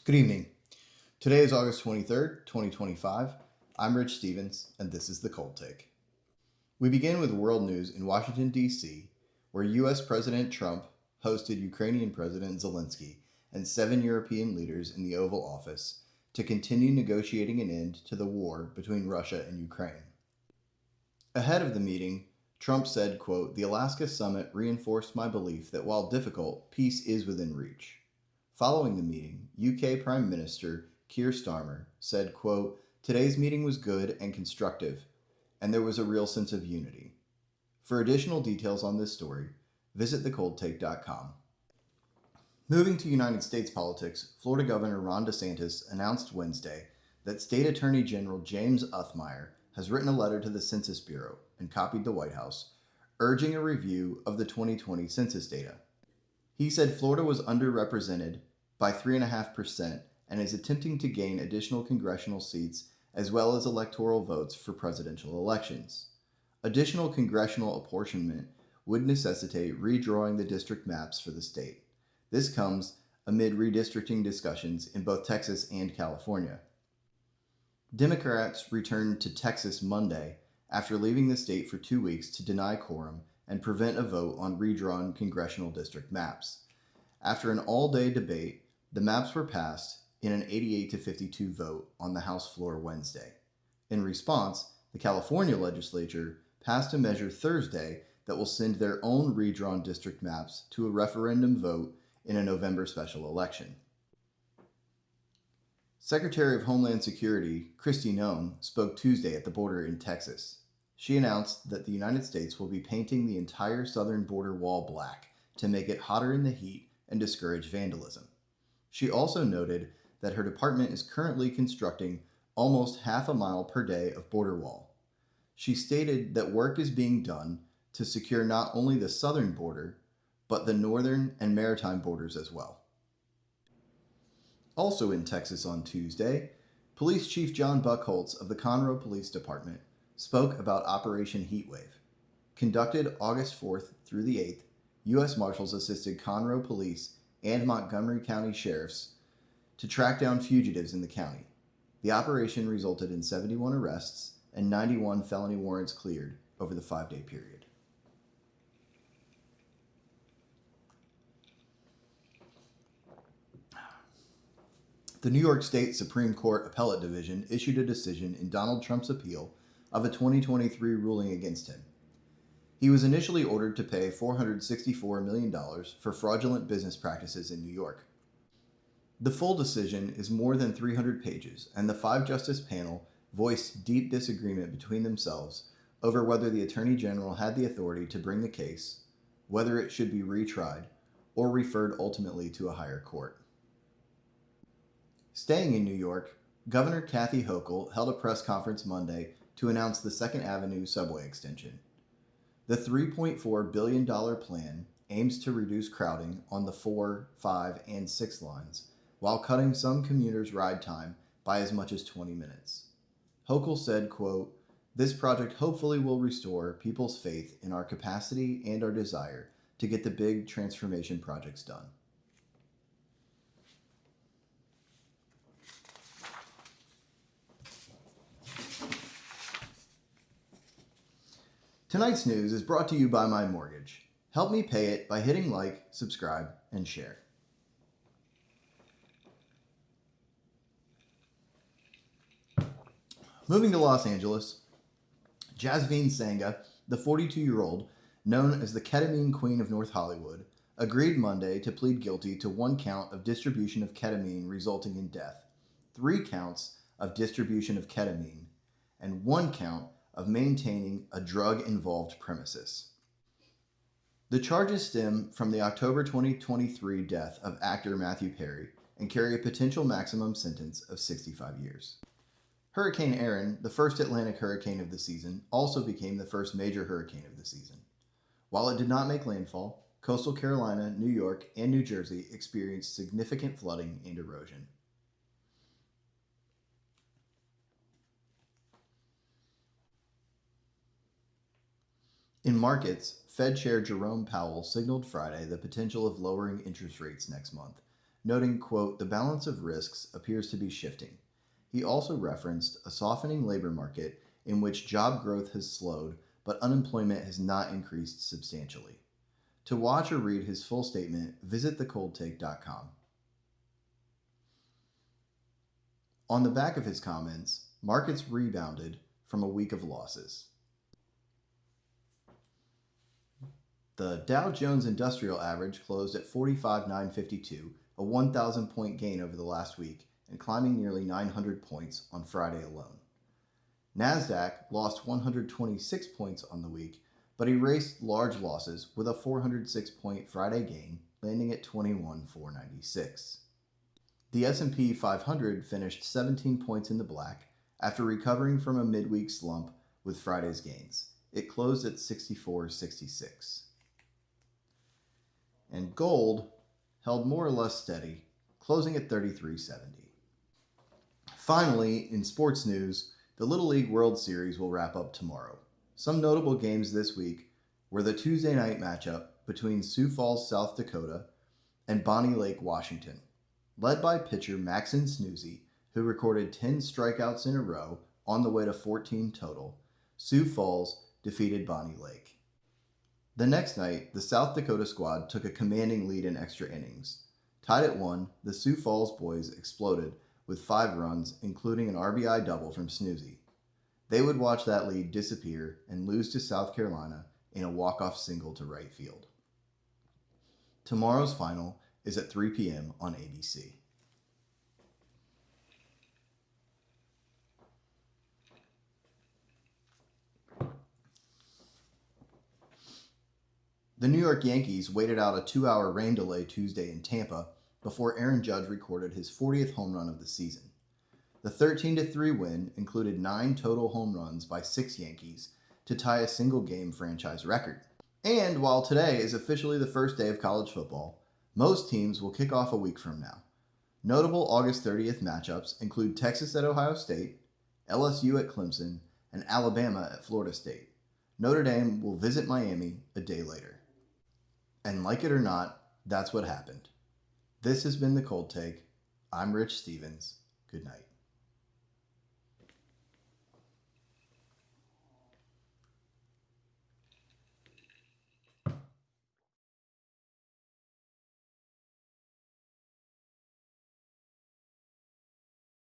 Good evening. Today is August 23rd, 2025. I'm Rich Stevens, and this is the Cold Take. We begin with world news in Washington, D.C., where U.S. President Trump hosted Ukrainian President Zelenskyy and 7 European leaders in the Oval Office to continue negotiating an end to the war between Russia and Ukraine. Ahead of the meeting, Trump said, quote, "The Alaska summit reinforced my belief that while difficult, peace is within reach." Following the meeting, UK Prime Minister Keir Starmer said, quote, "Today's meeting was good and constructive, and there was a real sense of unity." For additional details on this story, visit thecoldtake.com. Moving to United States politics, Florida Governor Ron DeSantis announced Wednesday that State Attorney General James Othmeyer has written a letter to the Census Bureau and copied the White House, urging a review of the 2020 census data. He said Florida was underrepresented by 3.5% and is attempting to gain additional congressional seats as well as electoral votes for presidential elections. Additional congressional apportionment would necessitate redrawing the district maps for the state. This comes amid redistricting discussions in both Texas and California. Democrats returned to Texas Monday after leaving the state for 2 weeks to deny quorum and prevent a vote on redrawn congressional district maps. After an all-day debate, the maps were passed in an 88-52 vote on the House floor Wednesday. In response, the California legislature passed a measure Thursday that will send their own redrawn district maps to a referendum vote in a November special election. Secretary of Homeland Security Kristi Noem spoke Tuesday at the border in Texas. She announced that the United States will be painting the entire southern border wall black to make it hotter in the heat and discourage vandalism. She also noted that her department is currently constructing almost half a mile per day of border wall. She stated that work is being done to secure not only the southern border, but the northern and maritime borders as well. Also in Texas on Tuesday, Police Chief John Buckholtz of the Conroe Police Department spoke about Operation Heatwave. Conducted August 4th through the 8th, U.S. Marshals assisted Conroe Police and Montgomery County Sheriffs to track down fugitives in the county. The operation resulted in 71 arrests and 91 felony warrants cleared over the 5-day period. The New York State Supreme Court Appellate Division issued a decision in Donald Trump's appeal of a 2023 ruling against him. He was initially ordered to pay $464 million for fraudulent business practices in New York. The full decision is more than 300 pages, and the 5-justice panel voiced deep disagreement between themselves over whether the Attorney General had the authority to bring the case, whether it should be retried, or referred ultimately to a higher court. Staying in New York, Governor Kathy Hochul held a press conference Monday to announce the 2nd Avenue subway extension. The $3.4 billion plan aims to reduce crowding on the 4, 5, and 6 lines, while cutting some commuters' ride time by as much as 20 minutes. Hochul said, quote, "This project hopefully will restore people's faith in our capacity and our desire to get the big transformation projects done." Tonight's news is brought to you by My Mortgage. Help me pay it by hitting like, subscribe, and share. Moving to Los Angeles, Jasveen Sangha, the 42-year-old, known as the ketamine queen of North Hollywood, agreed Monday to plead guilty to 1 count of distribution of ketamine resulting in death, 3 counts of distribution of ketamine, and 1 count of maintaining a drug-involved premises. The charges stem from the October 2023 death of actor Matthew Perry and carry a potential maximum sentence of 65 years. Hurricane Erin, the first Atlantic hurricane of the season, also became the first major hurricane of the season. While it did not make landfall, coastal Carolina, New York, and New Jersey experienced significant flooding and erosion. In markets, Fed Chair Jerome Powell signaled Friday the potential of lowering interest rates next month, noting, quote, "The balance of risks appears to be shifting." He also referenced a softening labor market in which job growth has slowed, but unemployment has not increased substantially. To watch or read his full statement, visit thecoldtake.com. On the back of his comments, markets rebounded from a week of losses. The Dow Jones Industrial Average closed at 45,952, a 1,000 point gain over the last week, and climbing nearly 900 points on Friday alone. NASDAQ lost 126 points on the week, but erased large losses with a 406 point Friday gain, landing at 21,496. The S&P 500 finished 17 points in the black after recovering from a midweek slump with Friday's gains. It closed at 64.66. And gold held more or less steady, closing at 33.70. Finally, in sports news, the Little League World Series will wrap up tomorrow. Some notable games this week were the Tuesday night matchup between Sioux Falls, South Dakota, and Bonnie Lake, Washington. Led by pitcher Maxon Snoozy, who recorded 10 strikeouts in a row on the way to 14 total, Sioux Falls defeated Bonnie Lake. The next night, the South Dakota squad took a commanding lead in extra innings. Tied at 1, the Sioux Falls boys exploded with 5 runs, including an RBI double from Snoozy. They would watch that lead disappear and lose to South Carolina in a walk-off single to right field. Tomorrow's final is at 3 p.m. on ABC. The New York Yankees waited out a 2-hour rain delay Tuesday in Tampa before Aaron Judge recorded his 40th home run of the season. The 13-3 win included 9 total home runs by 6 Yankees to tie a single-game franchise record. And while today is officially the first day of college football, most teams will kick off a week from now. Notable August 30th matchups include Texas at Ohio State, LSU at Clemson, and Alabama at Florida State. Notre Dame will visit Miami a day later. And like it or not, that's what happened. This has been The Cold Take. I'm Rich Stevens. Good night.